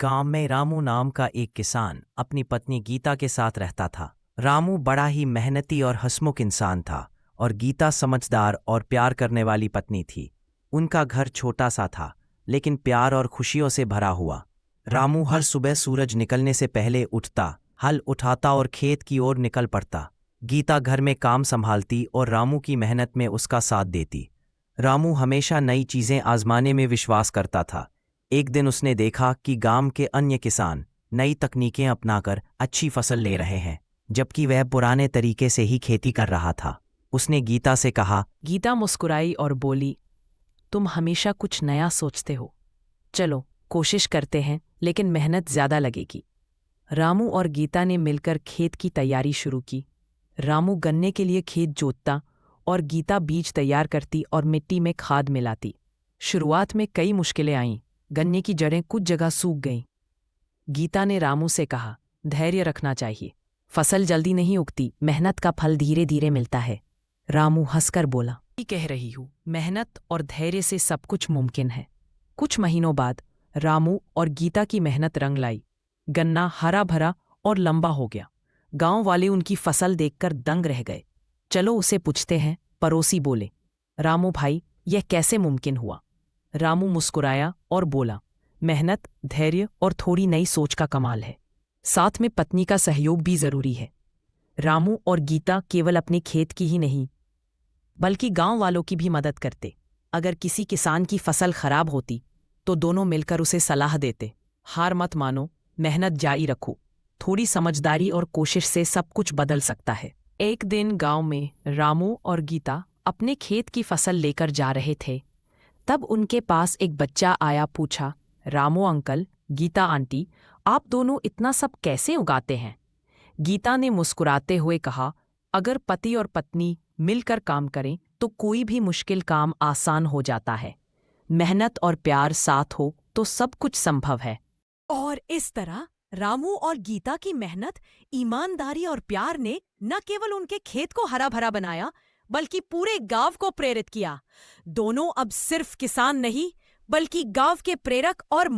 गांव में रामू नाम का एक किसान अपनी पत्नी गीता के साथ रहता था। रामू बड़ा ही मेहनती और हंसमुख इंसान था और गीता समझदार और प्यार करने वाली पत्नी थी। उनका घर छोटा सा था, लेकिन प्यार और खुशियों से भरा हुआ। रामू हर सुबह सूरज निकलने से पहले उठता, हल उठाता और खेत की ओर निकल पड़ता। गीता घर में काम संभालती और रामू की मेहनत में उसका साथ देती। रामू हमेशा नई चीजें आजमाने में विश्वास करता था। एक दिन उसने देखा कि गांव के अन्य किसान नई तकनीकें अपनाकर अच्छी फसल ले रहे हैं, जबकि वह पुराने तरीके से ही खेती कर रहा था। उसने गीता से कहा। गीता मुस्कुराई और बोली, तुम हमेशा कुछ नया सोचते हो। चलो कोशिश करते हैं, लेकिन मेहनत ज्यादा लगेगी। रामू और गीता ने मिलकर खेत की तैयारी शुरू की। रामू गन्ने के लिए खेत जोतता और गीता बीज तैयार करती और मिट्टी में खाद मिलाती। शुरुआत में कई मुश्किलें आईं। गन्ने की जड़ें कुछ जगह सूख गईं। गीता ने रामू से कहा, धैर्य रखना चाहिए। फसल जल्दी नहीं उगती, मेहनत का फल धीरे धीरे मिलता है। रामू हंसकर बोला, कह रही हूँ, मेहनत और धैर्य से सब कुछ मुमकिन है। कुछ महीनों बाद रामू और गीता की मेहनत रंग लाई। गन्ना हरा भरा और लंबा हो गया। गांव वाले उनकी फसल देखकर दंग रह गए। चलो उसे पूछते हैं, पड़ोसी बोले। रामू भाई, यह कैसे मुमकिन हुआ? रामू मुस्कुराया और बोला, मेहनत, धैर्य और थोड़ी नई सोच का कमाल है। साथ में पत्नी का सहयोग भी जरूरी है। रामू और गीता केवल अपने खेत की ही नहीं, बल्कि गांव वालों की भी मदद करते। अगर किसी किसान की फसल खराब होती तो दोनों मिलकर उसे सलाह देते। हार मत मानो, मेहनत जारी रखो। थोड़ी समझदारी और कोशिश से सब कुछ बदल सकता है। एक दिन गांव में रामू और गीता अपने खेत की फसल लेकर जा रहे थे। तब उनके पास एक बच्चा आया। पूछा, रामू अंकल, गीता आंटी, आप दोनों इतना सब कैसे उगाते हैं? गीता ने मुस्कुराते हुए कहा, अगर पति और पत्नी मिलकर काम करें तो कोई भी मुश्किल काम आसान हो जाता है। मेहनत और प्यार साथ हो तो सब कुछ संभव है। और इस तरह रामू और गीता की मेहनत, ईमानदारी और प्यार ने न केवल उनके खेत को हरा भरा बनाया, बल्कि पूरे गांव को प्रेरित किया। दोनों अब सिर्फ किसान नहीं, बल्कि गांव के प्रेरक और